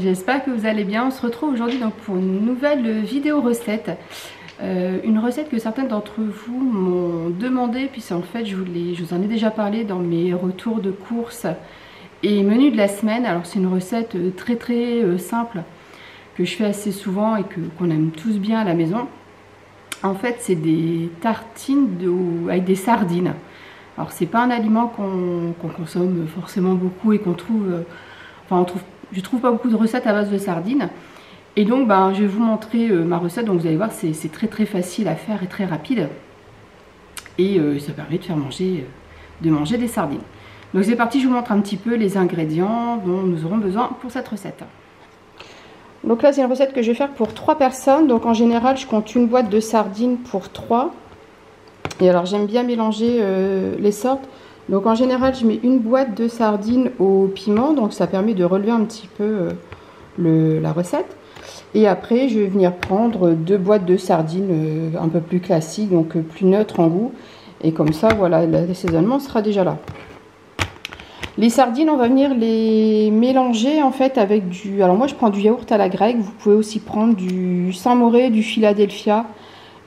j'espère que vous allez bien. On se retrouve aujourd'hui donc pour une nouvelle vidéo recette. Une recette que certains d'entre vous m'ont demandé, puis en fait je vous en ai déjà parlé dans mes retours de courses et menus de la semaine. Alors c'est une recette très simple que je fais assez souvent et qu'on aime tous bien à la maison. En fait c'est des tartines avec des sardines. Alors c'est pas un aliment qu'on consomme forcément beaucoup et qu'on trouve, je trouve pas beaucoup de recettes à base de sardines. Et donc je vais vous montrer ma recette, donc vous allez voir c'est très facile à faire et très rapide. Et ça permet de manger des sardines. Donc c'est parti, je vous montre un petit peu les ingrédients dont nous aurons besoin pour cette recette. Donc là c'est une recette que je vais faire pour 3 personnes, donc en général je compte une boîte de sardines pour 3. Et alors j'aime bien mélanger les sortes. Donc en général je mets une boîte de sardines au piment, donc ça permet de relever un petit peu la recette. Et après je vais venir prendre 2 boîtes de sardines un peu plus classiques, donc plus neutres en goût. Et comme ça voilà, l'assaisonnement sera déjà là. Les sardines on va venir les mélanger en fait avec du... Alors moi je prends du yaourt à la grecque, vous pouvez aussi prendre du Saint-Moré, du Philadelphia.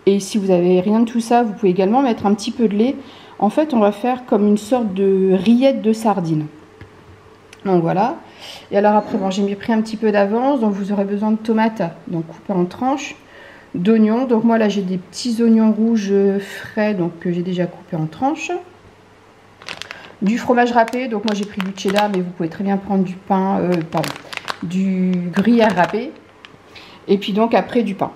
Et si vous n'avez rien de tout ça, vous pouvez également mettre un petit peu de lait. En fait, on va faire comme une sorte de rillette de sardines. Donc voilà. Et alors après, bon, j'ai pris un petit peu d'avance. Donc vous aurez besoin de tomates, donc coupées en tranches, d'oignons. Donc moi là, j'ai des petits oignons rouges frais, donc que j'ai déjà coupés en tranches. Du fromage râpé. Donc moi j'ai pris du cheddar, mais vous pouvez très bien prendre du pain, du gruyère râpé. Et puis donc après du pain.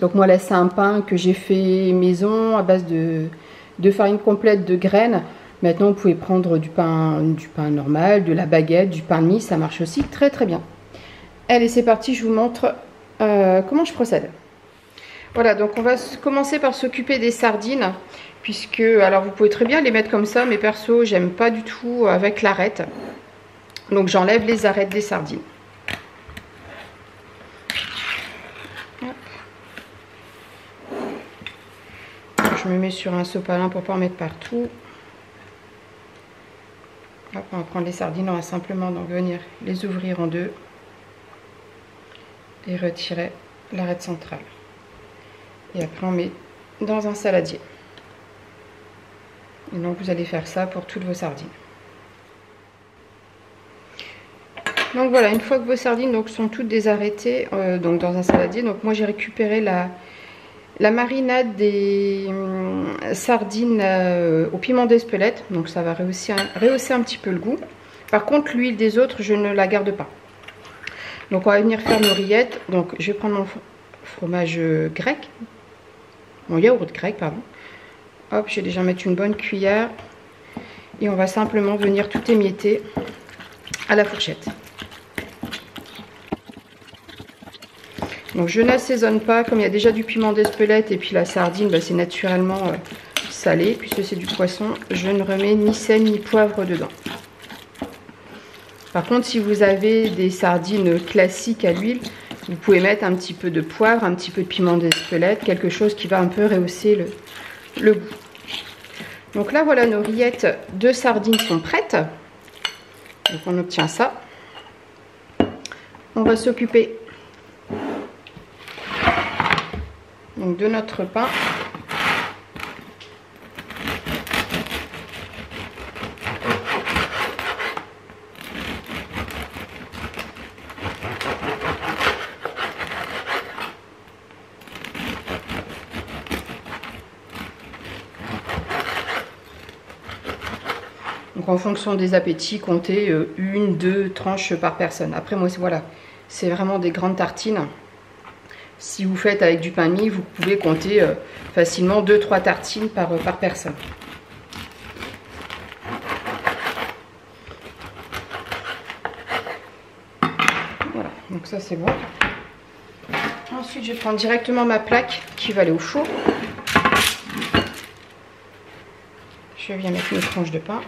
Donc moi là c'est un pain que j'ai fait maison à base de farine complète de graines. Maintenant vous pouvez prendre du pain normal, de la baguette, du pain de mie, ça marche aussi très bien. Allez c'est parti, je vous montre comment je procède. Voilà, donc on va commencer par s'occuper des sardines. Puisque, alors vous pouvez très bien les mettre comme ça, mais perso j'aime pas du tout avec l'arête. Donc j'enlève les arêtes des sardines. Je me mets sur un sopalin pour ne pas en mettre partout. Hop, on va prendre les sardines, on va simplement donc venir les ouvrir en deux et retirer l'arête centrale. Et après on met dans un saladier. Et donc vous allez faire ça pour toutes vos sardines. Donc voilà, une fois que vos sardines donc, sont toutes désarrêtées donc dans un saladier, donc moi j'ai récupéré la marinade des sardines au piment d'Espelette, donc ça va rehausser un petit peu le goût. Par contre l'huile des autres je ne la garde pas. Donc on va venir faire nos rillettes. Donc je vais prendre mon fromage grec, mon yaourt grec pardon. Hop, je vais déjà mettre une bonne cuillère et on va simplement venir tout émietter à la fourchette. Donc je n'assaisonne pas, comme il y a déjà du piment d'Espelette et puis la sardine c'est naturellement salé puisque c'est du poisson, je ne remets ni sel ni poivre dedans. Par contre si vous avez des sardines classiques à l'huile, vous pouvez mettre un petit peu de poivre, un petit peu de piment d'Espelette, quelque chose qui va un peu rehausser le goût. Donc là voilà, nos rillettes de sardines sont prêtes. Donc on obtient ça. On va s'occuper donc de notre pain. Donc en fonction des appétits, comptez 1-2 tranches par personne. Après moi voilà, c'est vraiment des grandes tartines. Si vous faites avec du pain de mie, vous pouvez compter facilement 2-3 tartines par personne. Voilà, donc ça c'est bon. Ensuite je vais prendre directement ma plaque qui va aller au four. Je viens mettre mes tranches de pain.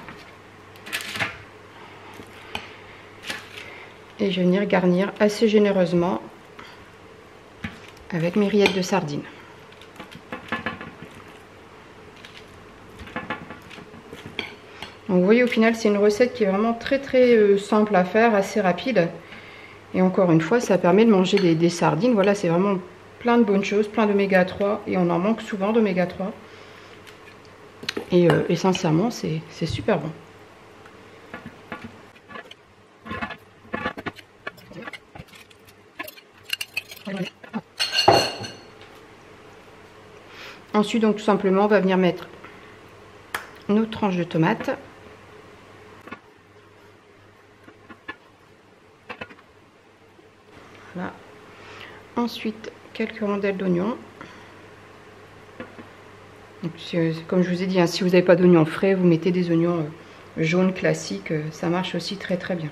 Et je vais venir garnir assez généreusement avec mes rillettes de sardines. Donc vous voyez, au final c'est une recette qui est vraiment très simple à faire, assez rapide. Et encore une fois, ça permet de manger des sardines. Voilà, c'est vraiment plein de bonnes choses, plein d'oméga 3. Et on en manque souvent d'oméga 3. Et sincèrement, c'est super bon. Ensuite, donc tout simplement, on va venir mettre nos tranches de tomates. Voilà. Ensuite, quelques rondelles d'oignons. Comme je vous ai dit, hein, si vous n'avez pas d'oignons frais, vous mettez des oignons jaunes classiques. Ça marche aussi très très bien.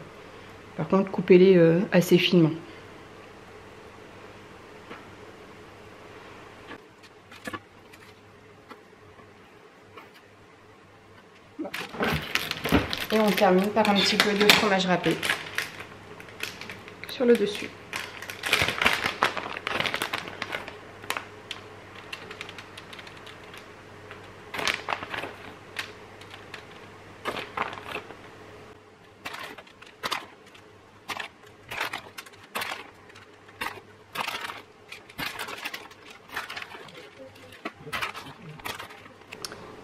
Par contre, coupez-les assez finement. Et on termine par un petit peu de fromage râpé sur le dessus.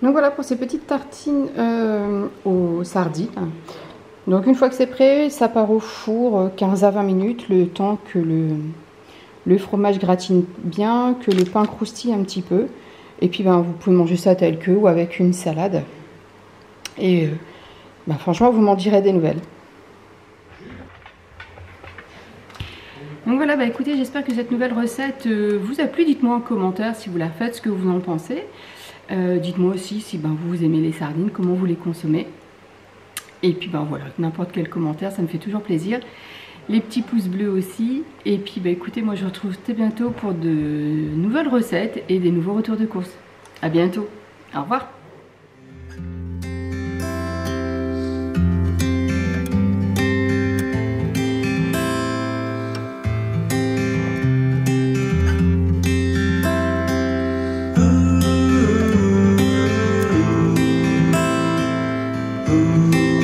Donc voilà pour ces petites tartines aux sardines. Donc une fois que c'est prêt, ça part au four 15 à 20 minutes, le temps que le fromage gratine bien, que le pain croustille un petit peu. Et puis ben, vous pouvez manger ça tel que ou avec une salade. Et ben, franchement, vous m'en direz des nouvelles. Donc voilà, bah écoutez, j'espère que cette nouvelle recette vous a plu. Dites-moi en commentaire si vous la faites, ce que vous en pensez. Dites-moi aussi si ben, vous aimez les sardines, comment vous les consommez. Et puis ben voilà, n'importe quel commentaire, ça me fait toujours plaisir. Les petits pouces bleus aussi. Et puis bah écoutez, moi je vous retrouve très bientôt pour de nouvelles recettes et des nouveaux retours de course. À bientôt. Au revoir. Ooh.